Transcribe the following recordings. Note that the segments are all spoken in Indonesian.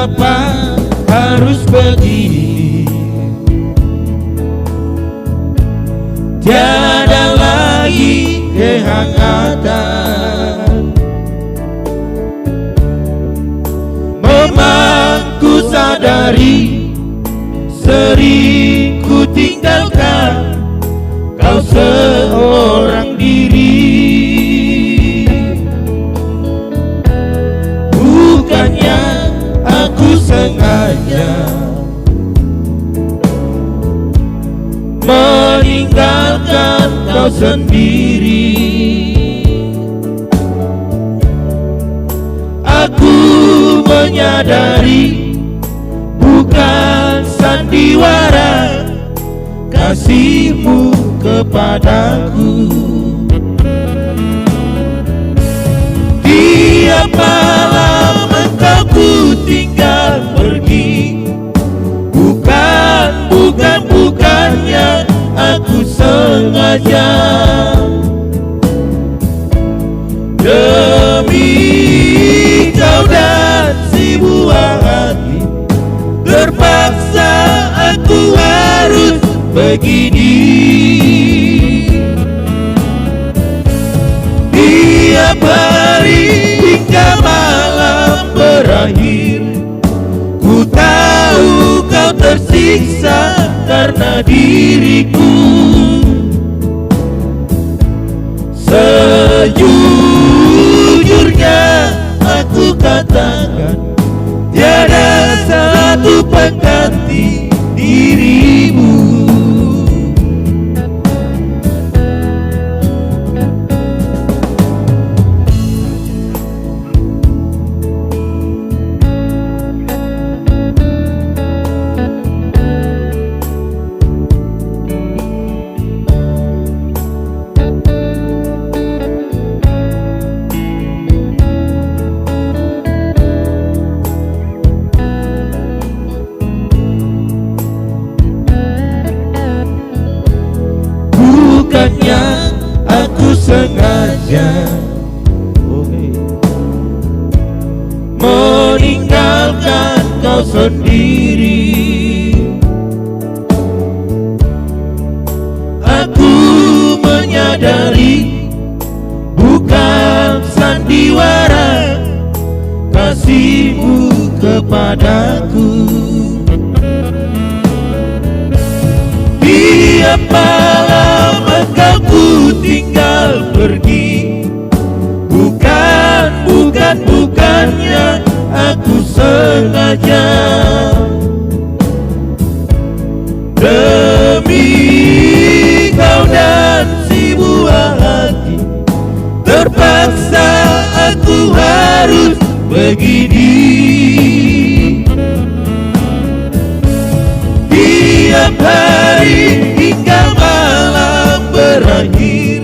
mengapa harus begini? Tiada lagi kehangatan. Memang ku sadari sering ku tinggalkan kau seorang diri. Bukannya aku sengaja meninggalkan kau sendiri. Aku menyadari bukan sandiwara kasihmu kepadaku. Tiap malam engkau ku tinggal pergi. Bukannya aku sengaja. Demi kau dan si buah hati, terpaksa aku harus begini. Tiap hari hingga malam berakhir, ku tahu kau tersiksa karena diriku. Sejujurnya aku katakan, tiada satu pengganti dirimu. Bukannya aku sengaja meninggalkan kau sendiri. Aku menyadari bukan sandiwara kasihmu kepadaku. Tiap malam engkau ku tinggal pergi. Bukannya aku sengaja. Demi kau dan si buah hati, terpaksa aku harus begini. Tiap hari hingga malam berakhir,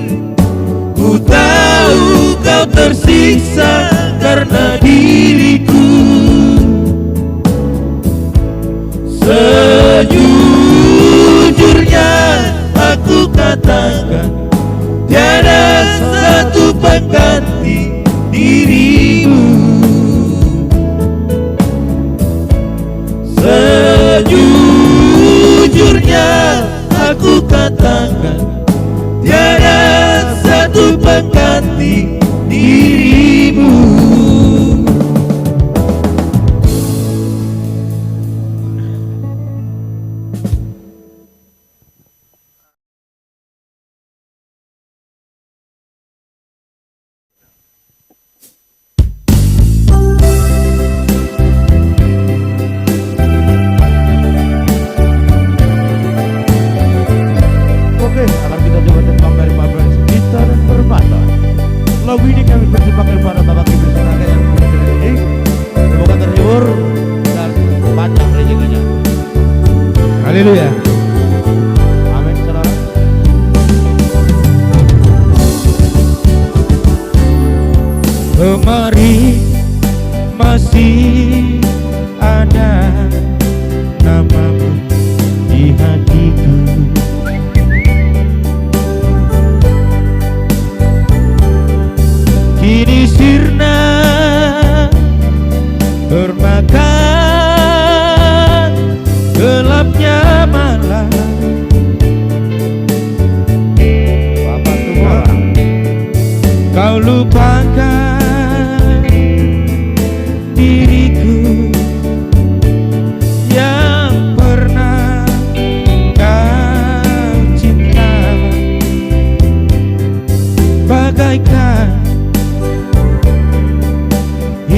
ku tahu kau tersiksa karena diriku. Sejujurnya aku katakan, tiada satu pengganti dirimu. Sejujurnya aku katakan, tiada satu pengganti dirimu.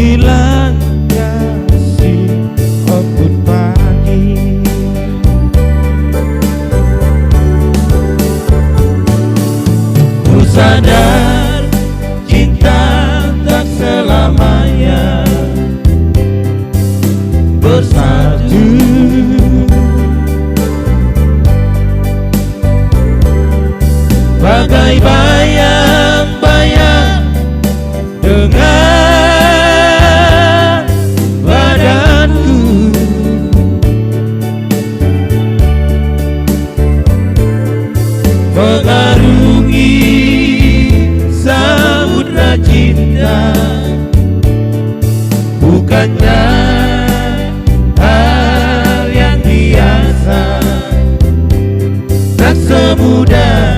hilang kasih embun pagi. Ku sadar cinta tak selamanya bersatu. Bagai bayang-bayang dengan badanku, mengarungi samudra cinta. Bukannya hal yang biasa, tak semudah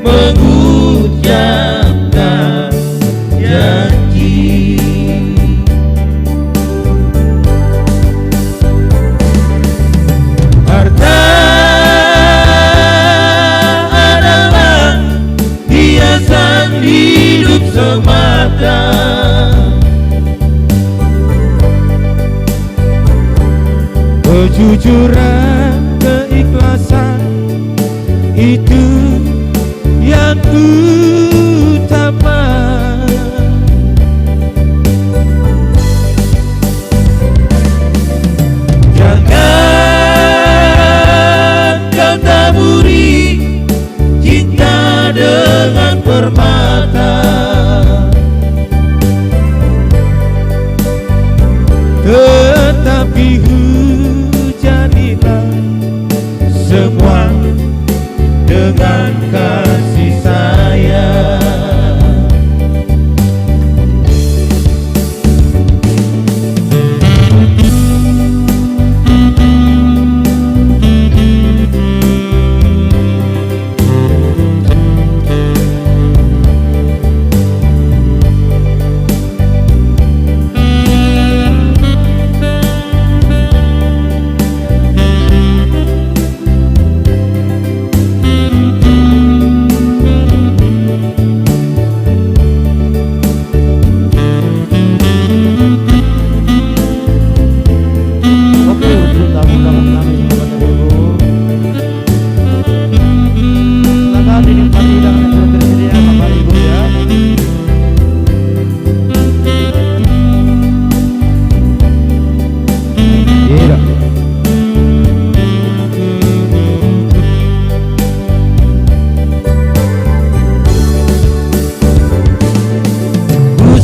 mengucapkan janji. Harta adalah hiasan hidup semata. Kejujuran, keikhlasan, itu yang utama. Jangan kau taburi cinta dengan permata, tetapi hujanilah semua dengan kasih sayang.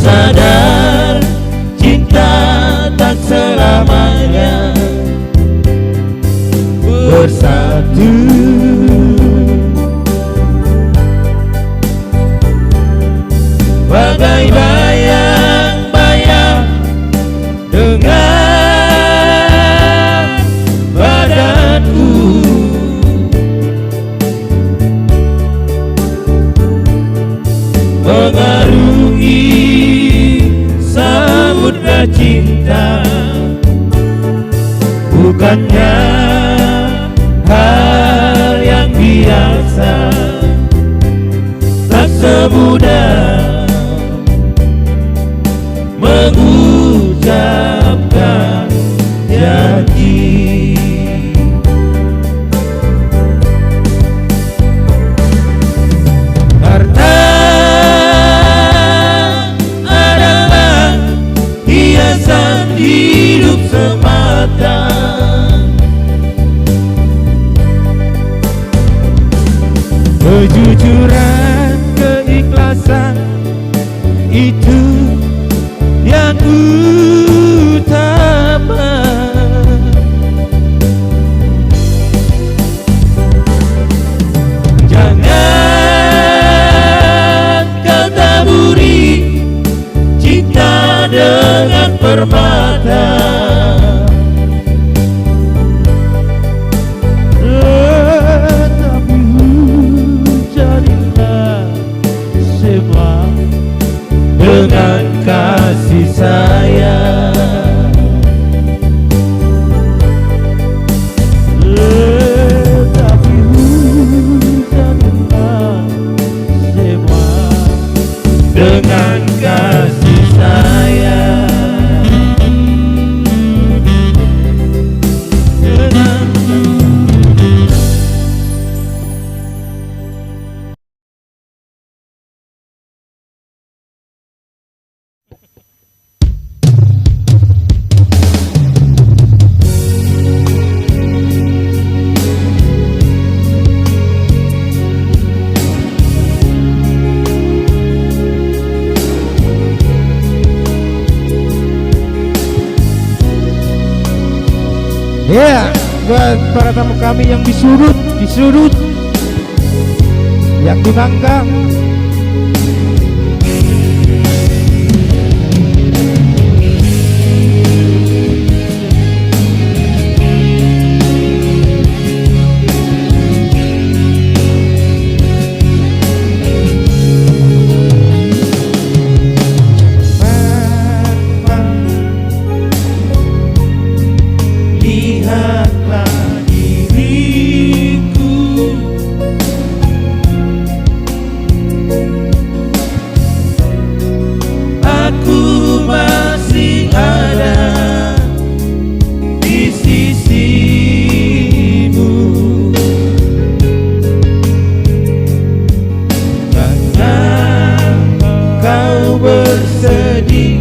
Sadar cinta tak selamanya bersatu. Bagai bayang-bayang dengan badanku, mengarungi samudra cinta. Bukannya hal yang biasa, tak semudah mengucapkan janji. Harta adalah hiasan hidup semata. Kejujuran, keikhlasan, itu yang utama. Jangan kau taburi cinta dengan permata, tetapi hujanilah semua dengan kasih sayang. Tetapi hujanilah semua dengan kasih Iya, buat para tamu kami yang di sudut, yang di Mangga. Lihatlah diriku, aku masih ada di sisimu. Jangan kau bersedih,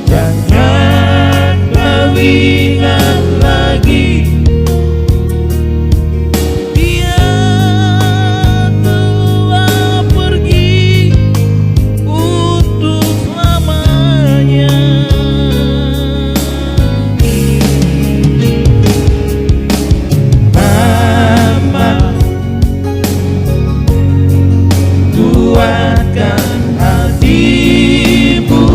jangan kau ingat lagi, dia telah pergi untuk selamanya. Mama, kuatkan hatimu,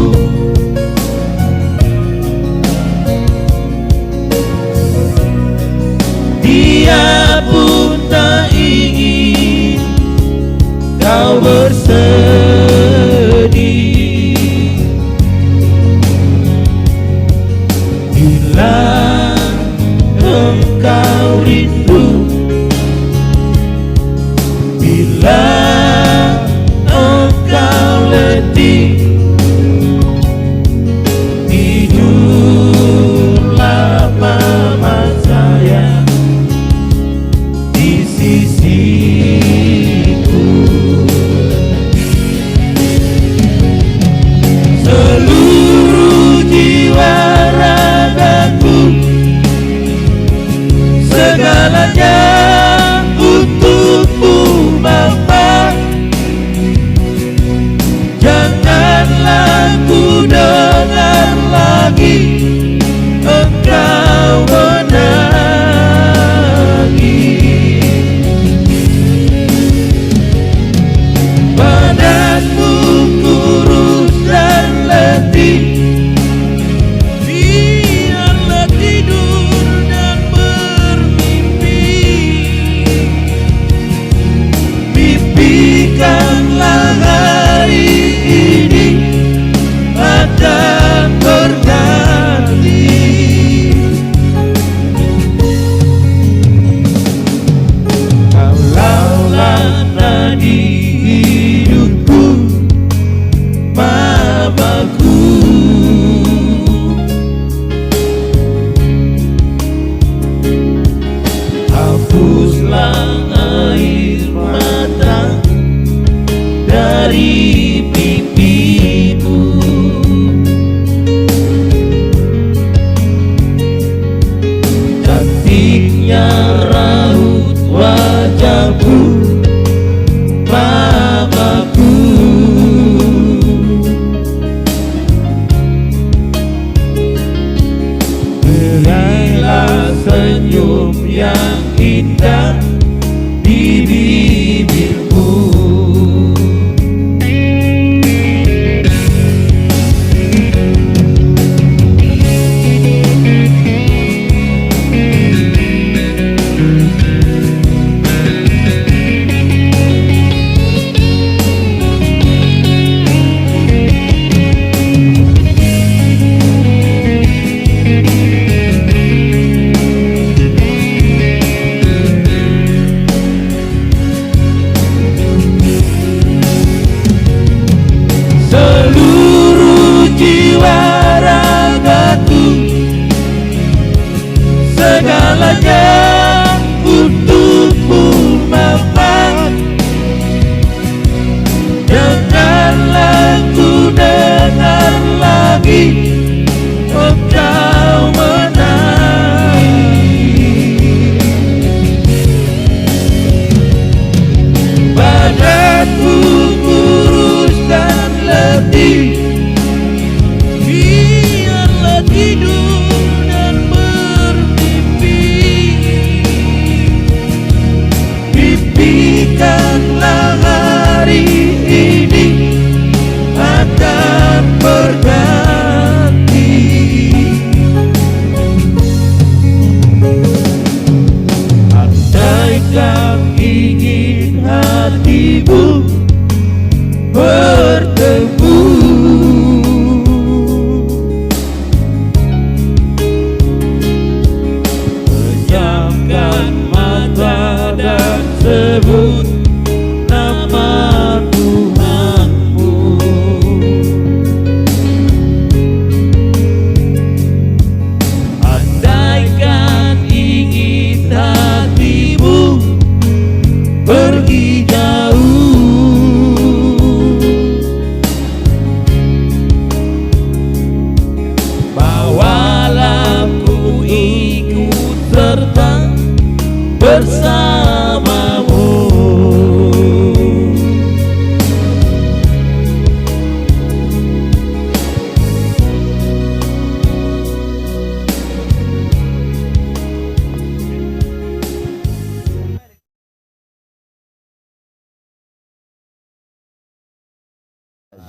dia pun tak ingin kau bersedih. Bila engkau rindu, bila engkau letih, tidurlah mama sayang di sisiku. Seluruh jiwa ragaku, segalanya untukmu Bapa. Janganlah ku dengar lagi engkau menangis. Badanmu kurus dan letih, biarlah tidur dan bermimpi. Mimpikanlah hari ini akan berganti.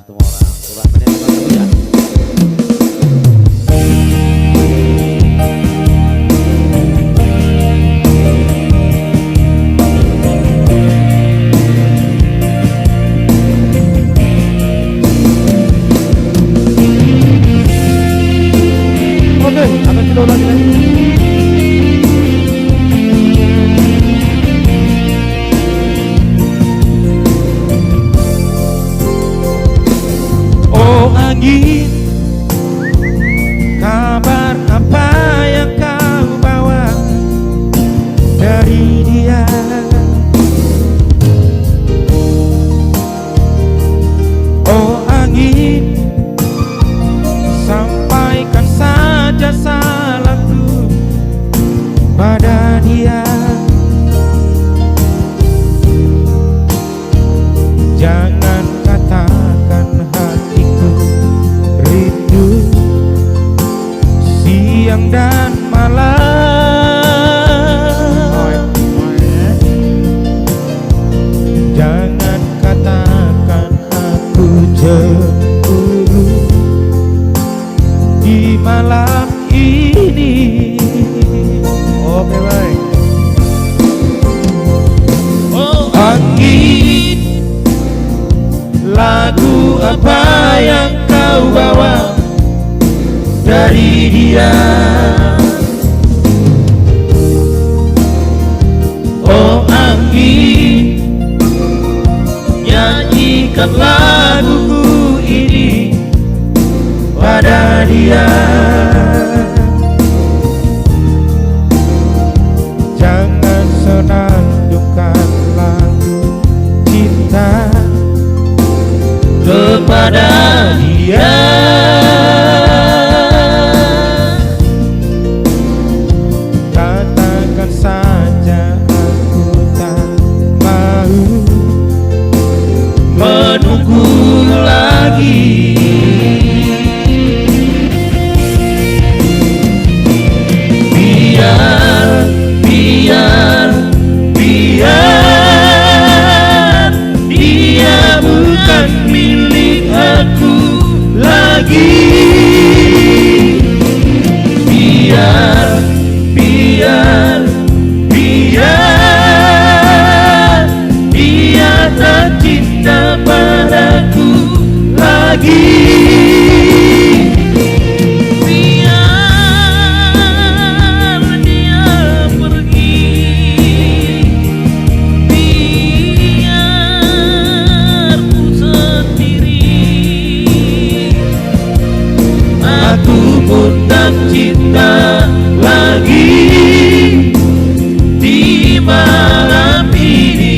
ketemu orang. Coba menyanyi dulu ya. Oke, ada video lagi nih. Oh angin, kabar apa yang kau bawa dari dia? Oh angin, sampaikan saja salahku pada dia. Jangan katakan hatiku rindu siang dan malam. Jangan katakan aku cemburu di malam ini. Oke, baik. Oh angin, lagu apa yang kau bawa dari dia? Oh angin, nyanyikan laguku ini pada dia. Jangan senandungkan lagu cinta kepada dia. Katakan saja aku tak mau menunggu lagi. Biar, biar, biar dia bukan milik aku lagi. Biar, biar, biar dia tak cinta padaku lagi. Biar dia pergi, biar ku sendiri. Aku pun tak cinta lagi di malam ini.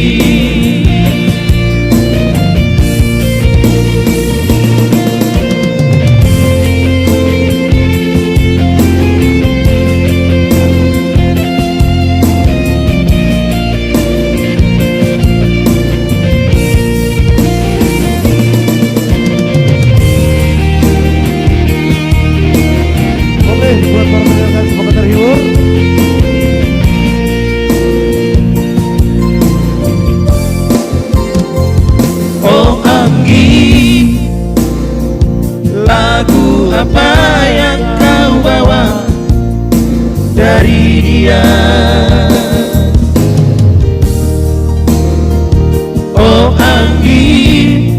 Oke, buat para pendengar semoga terhibur. Oh angin, lagu apa yang kau bawa dari dia? Oh angin,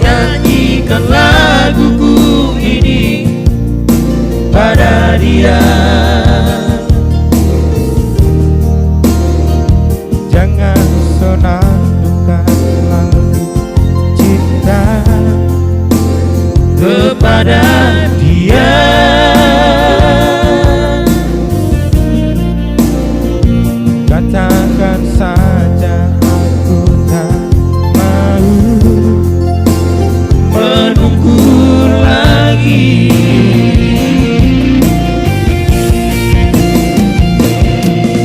nyanyikan laguku ini pada dia. Jangan senandungkan lagu cinta kepada dia. Katakan saja aku tak mau menunggu lagi.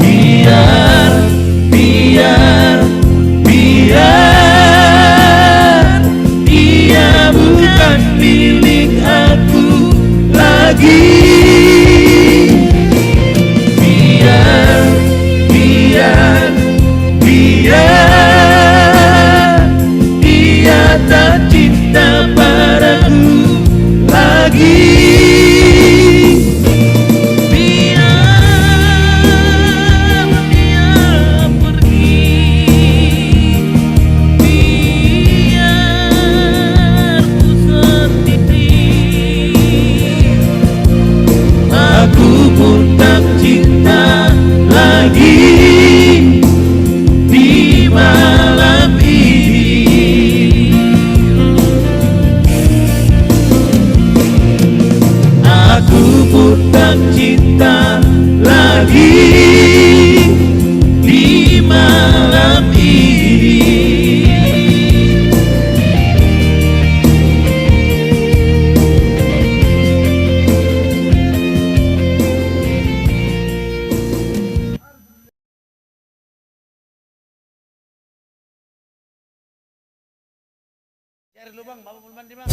Biar, biar, biar dia bukan milik aku lagi. Biar, biar, biar dia tak cinta Air dulu bang, bapak belum mandi bang.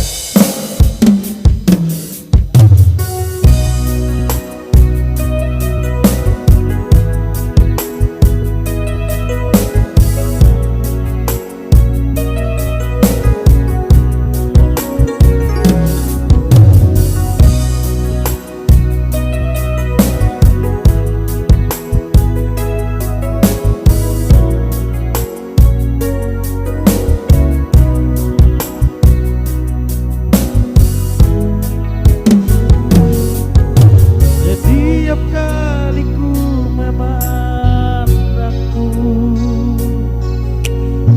Setiap kali ku memandangmu,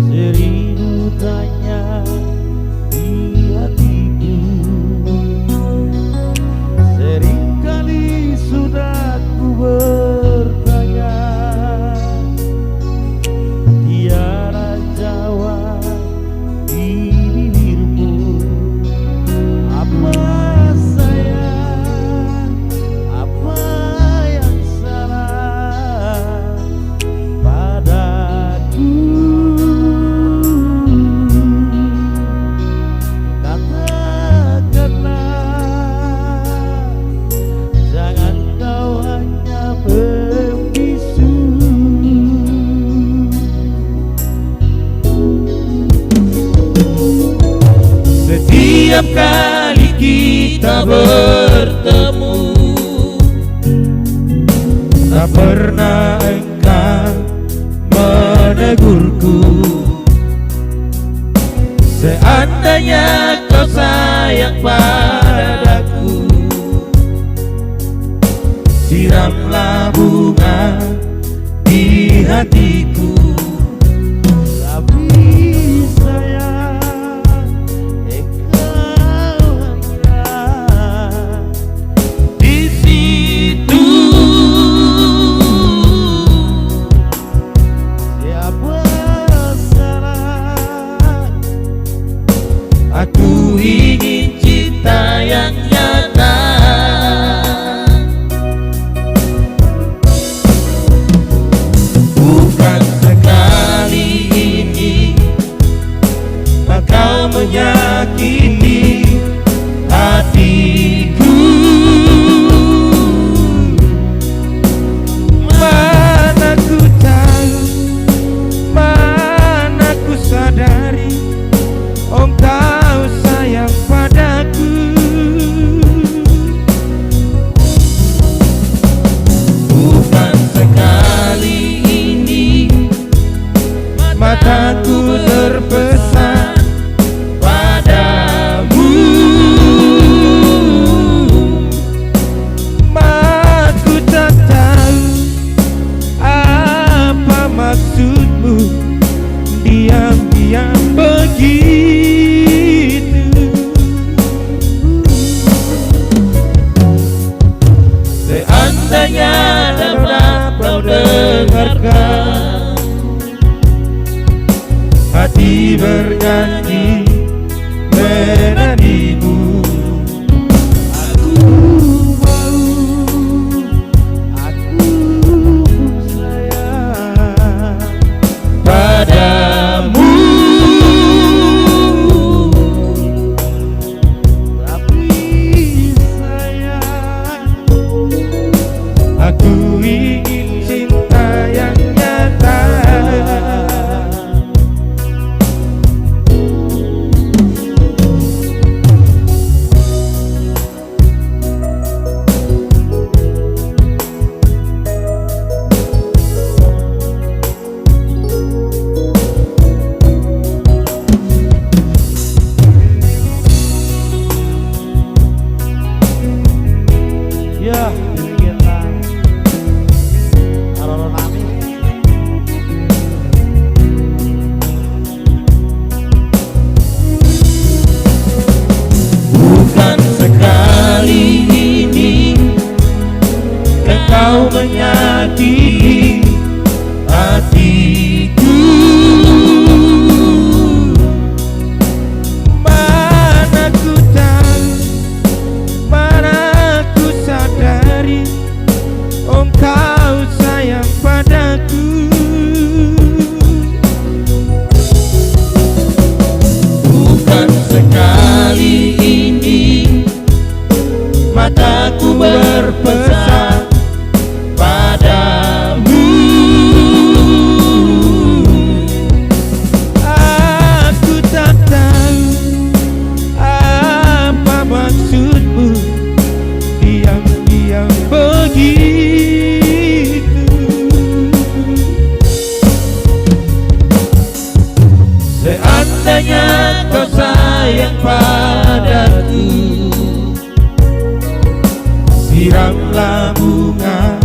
seribu tanya di hatiku. Seringkali sudah ku bertanya, tiada jawab di bibirmu. Apa sayang, apa yang salah padaku? Katakanlah, jangan kau hanya membisu. Setiap kali kita bertemu, tak pernah engkau menegurku. Seandainya kau sayang padaku, siramlah bunga di hatiku. Tapi sayang, engkau hanya Di situ siapa salah. aku ingin cinta yang nyata. Bukan sekali ini kau menyakiti hatiku. Mana ku tahu, mana ku sadari, engkau sayang padaku. Bukan sekali ini mataku terpesan pada kau sayang padaku, siramlah bunga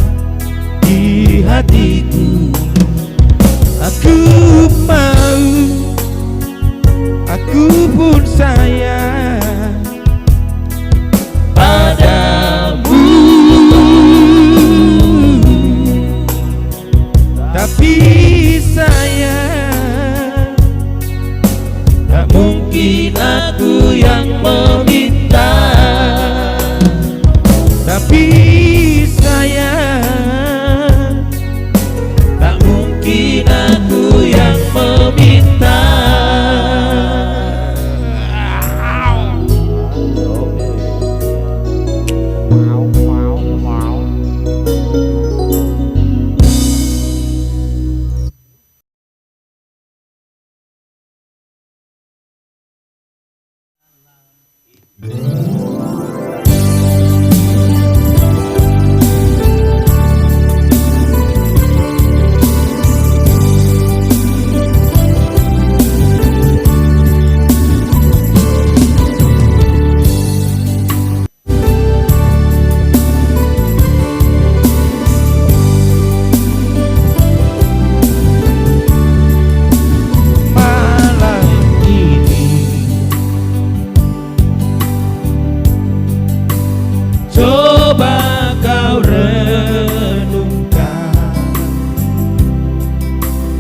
di hatiku. Aku mau, aku pun sayang padamu, tapi sayang tak mungkin aku yang meminta. Tapi sayang tak mungkin aku yang meminta.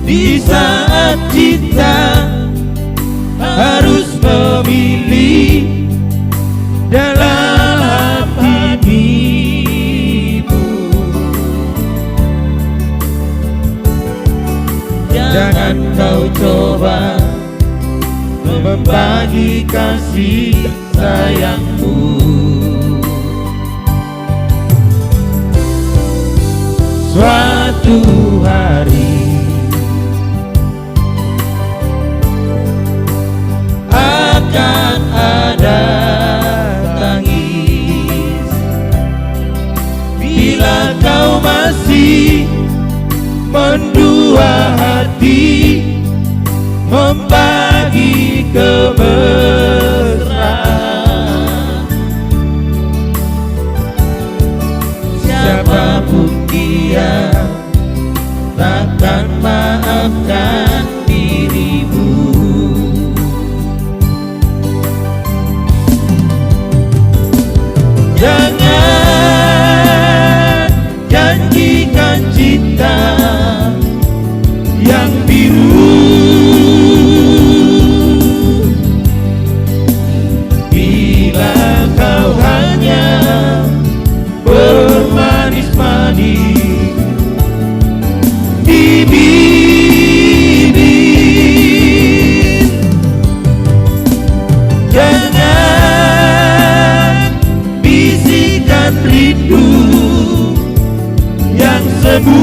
Di saat kita harus memilih dalam hatimu, jangan kau coba membagi kasih sayangmu. Suatu hari akan ada tangis bila kau masih mendua hati membagi kemesraan. Siapapun dia takkan maafkan dirimu. Jangan janjikan cinta yang biru bila kau hanya bermanis-manis di bibir. Jangan bisikan rindu yang semu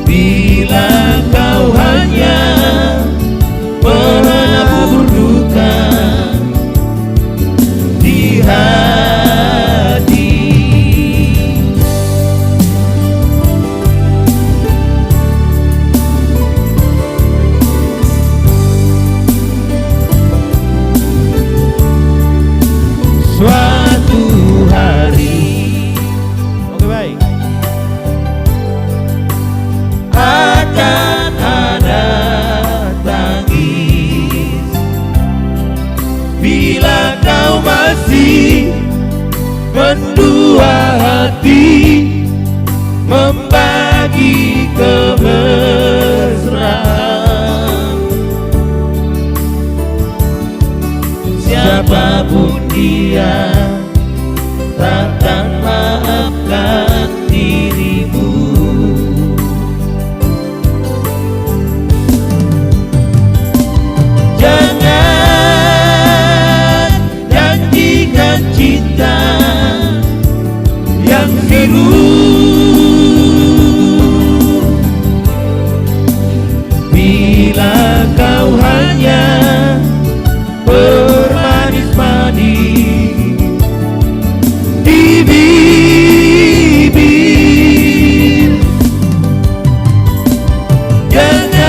bila kau hanya menabur duka di hati. Suatu hari, oke baik, akan ada tangis bila kau masih mendua hati membagi kemesraan. Siapapun dia takkan maafkan dirimu. Jangan janjikan cinta yang biru bila kau hanya bermanis-manis di bibir. Jangan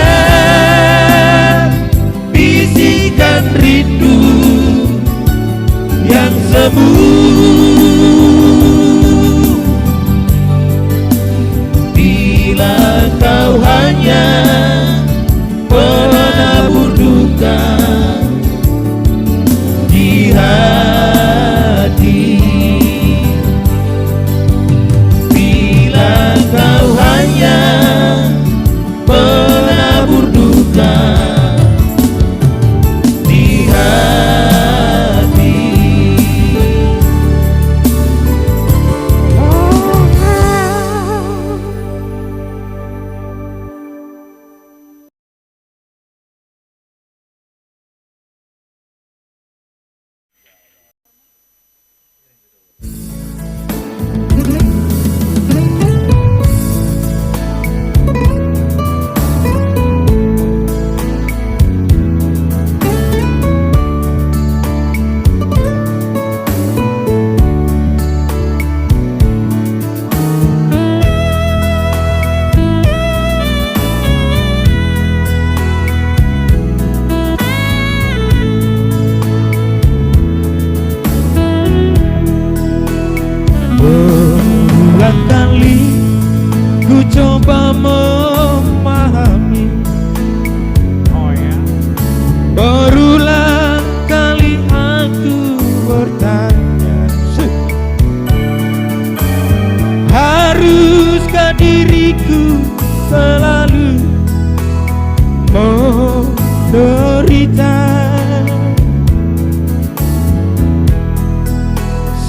derita.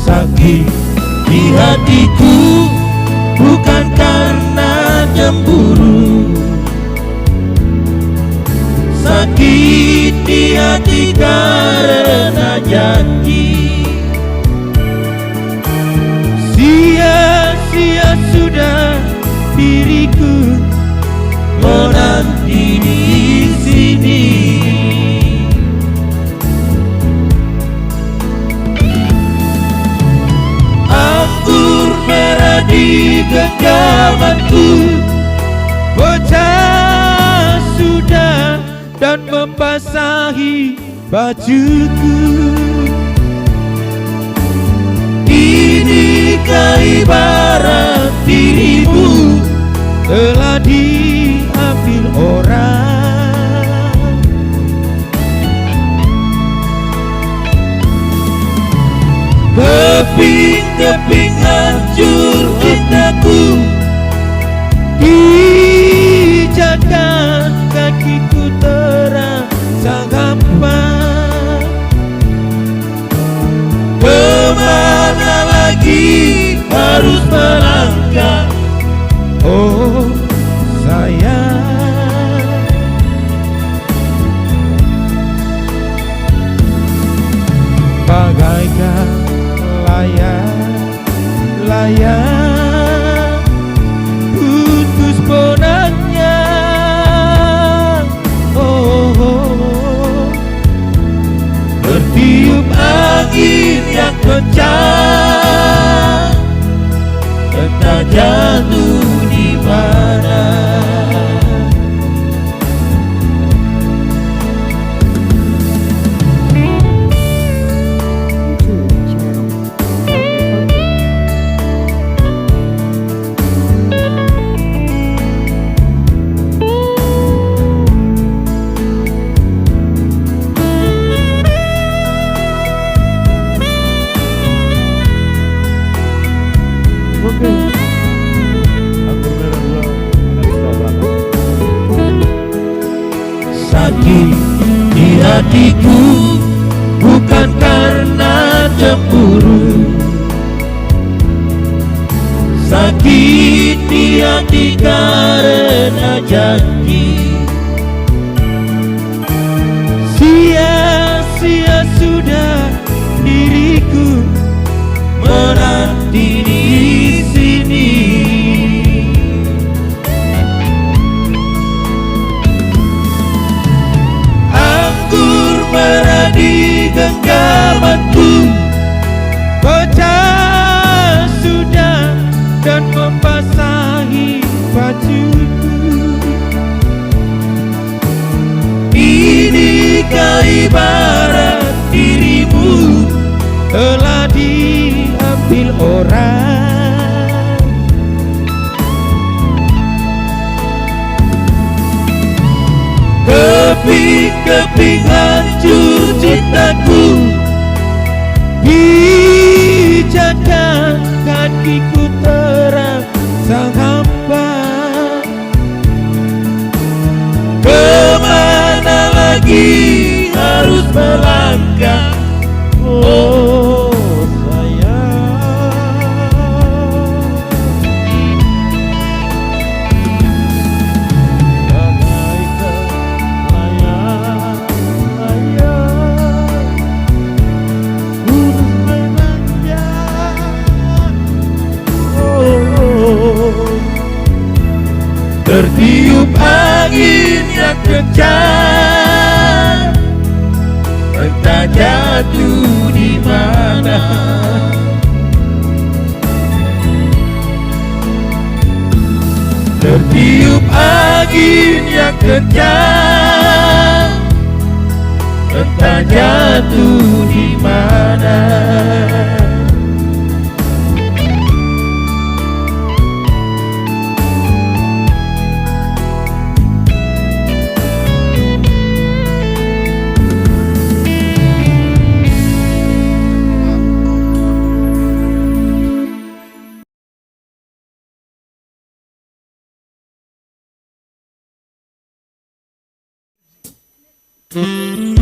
Sakit di hatiku bukan karena cemburu, sakit di hati karena janji. Sia-sia sudah diriku menanti di sini. Anggur merah di genggamanku pecah sudah dan membasahi bajuku. Inikah ibarat dirimu telah diambil orang. Keping-keping hancur cintaku pijakan kakiku terasa hampa. Kemana lagi harus melangkah, oh sayang. Bagaikan layang putus benangnya, oh, bertiup angin yang kencang, entah jatuh di mana. Sakit di hatiku bukan karena cemburu, sakit di hati karena janji. Sia-sia sudah diriku menanti di sini. Anggur merah di genggamanku pecah sudah dan membasahi bajuku. Inikah ibarat dirimu telah diambil orang. Keping-keping hancur cintaku pijakan kakiku terasa hampa. Kemana lagi harus melangkah, oh sayang. Bagaikan layang-layang putus benangnya, oh, tertiup angin yang kencang, entah jatuh di mana. Tertiup angin yang kencang, entah jatuh di mana. Jangan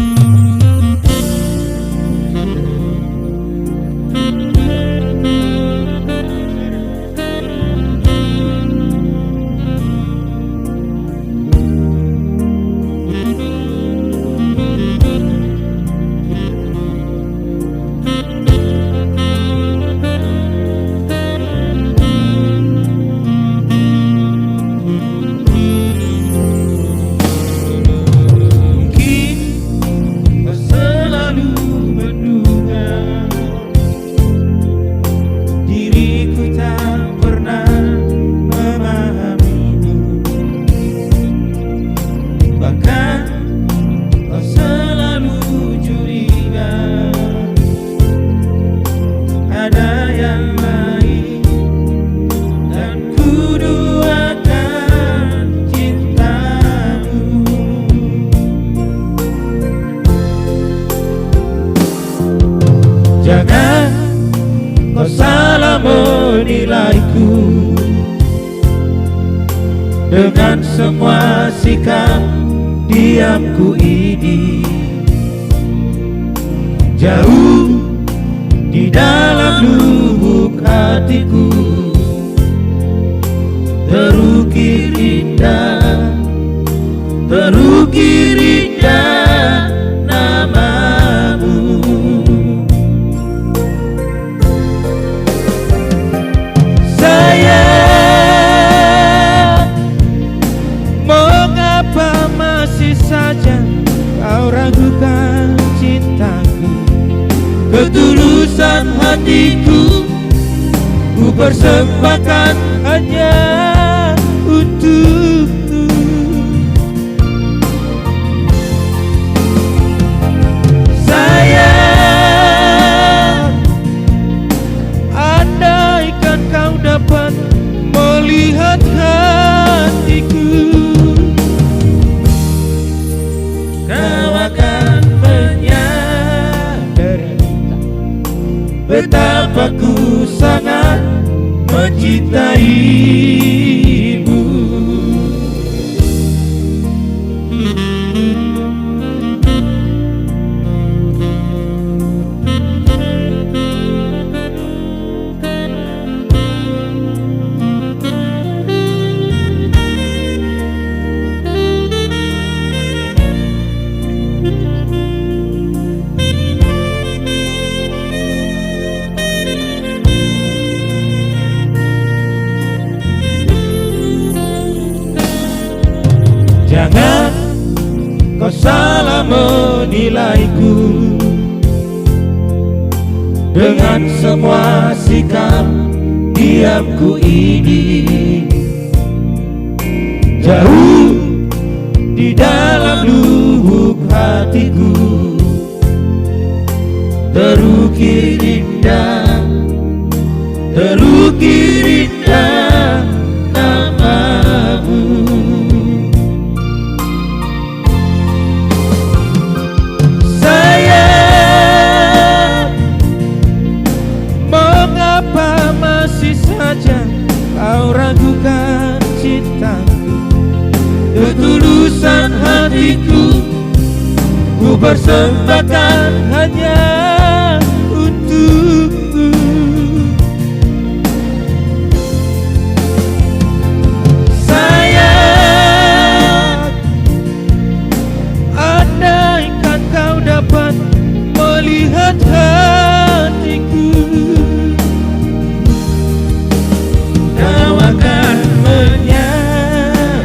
kau salah menilaiku dengan semua sikap diamku ini. Jauh di dalam lubuk hatiku terukir indah, terukir indah namamu. Mengapa masih saja kau ragukan cintaku? Ketulusan hatiku ku persembahkan hanya untukmu. Sayang, andaikan kau dapat melihat hatiku, kau akan menyadari betapa ku sangat mencintaimu. Jangan kau salah menilaiku dengan semua sikap diamku ini. Jauh di dalam lubuk hatiku terukir indah, terukir indah namamu. Mengapa masih saja kau ragukan cintaku? Ketulusan hatiku ku persembahkan hanya untukmu. Sayang, andaikan kau dapat melihat hatiku, kau akan menyadari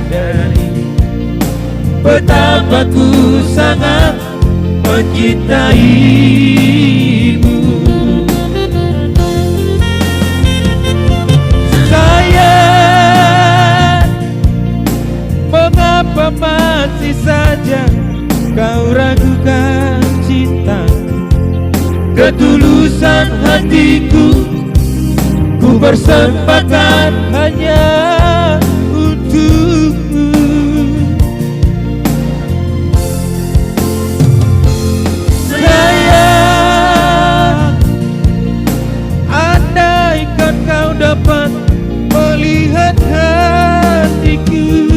betapa ku sangat mencintaimu. Sayang, mengapa masih saja kau ragukan cintaku? Ketulusan hatiku ku persembahkan hanya untukmu. Sayang, andaikan kau dapat melihat hatiku,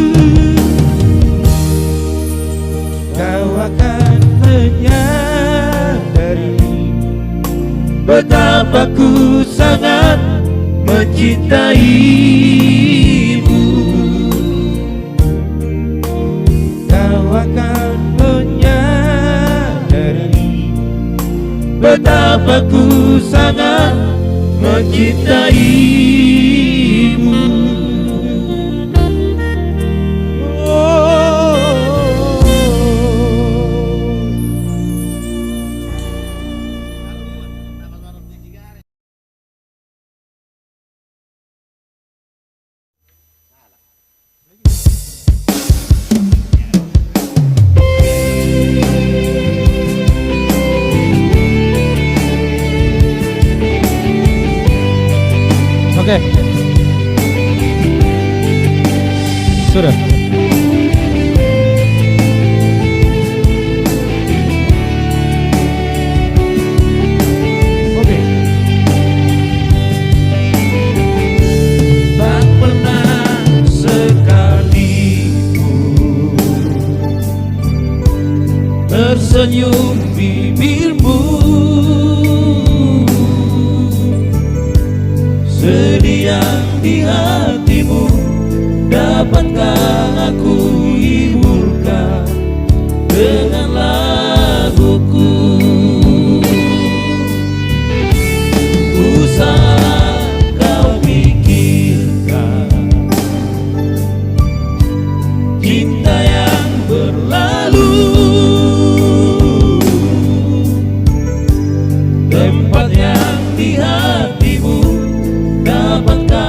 kau akan menyadari betapa ku sangat mencintaimu. Kau akan menyadari betapa ku sangat mencintaimu. Oke. Sudah. Oke. Tak pernah sekalipun tersenyum bibirmu, sedih yang di hatimu dapatkah aku hiburkan dengan laguku. Usah kau pikirkan cinta yang berlalu, tempat yang di hatimu dapatkah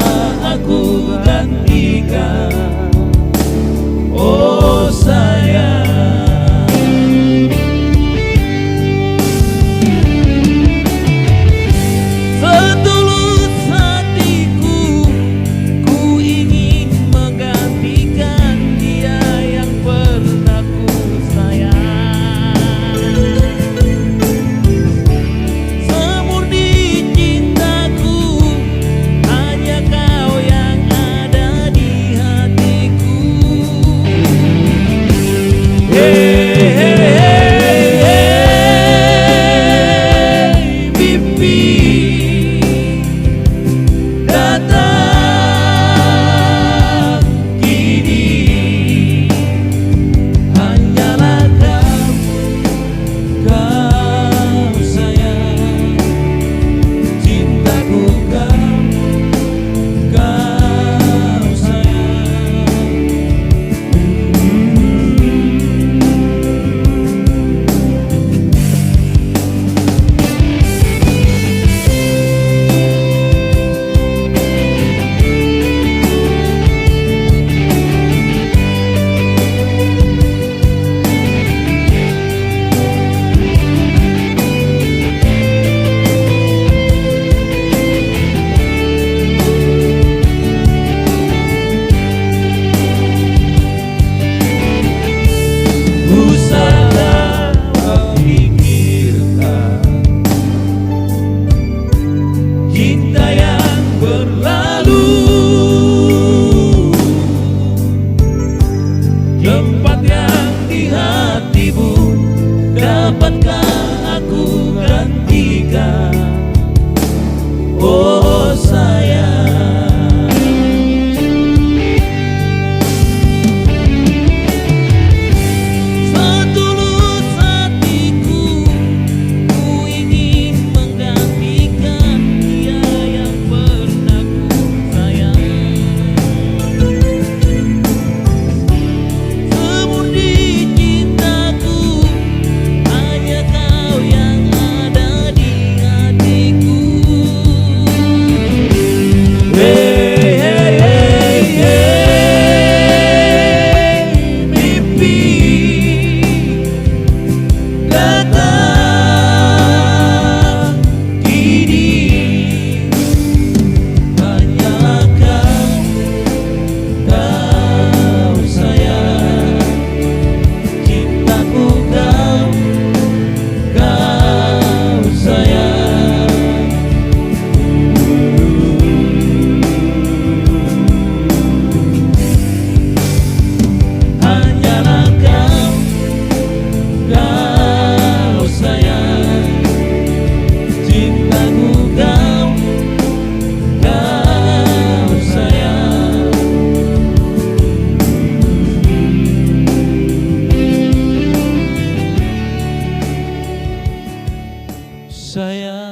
aku gantikan, oh sayang. Setulus hatiku, ku ingin menggantikan dia yang pernah ku sayang. Semurni cintaku, hanya kau yang ada di hatiku. Hey, hey, hey, hey, mimpi datang kini, hanyalah kau sayang, cintaku kau sayang. Usahlah kau pikirkan cinta yang berlalu, tempat yang di hatimu dapatkah aku gantikan, oh sayang. Setulus hatiku, ku ingin menggantikan dia yang pernah ku sayang. Semurni cintaku, sayang.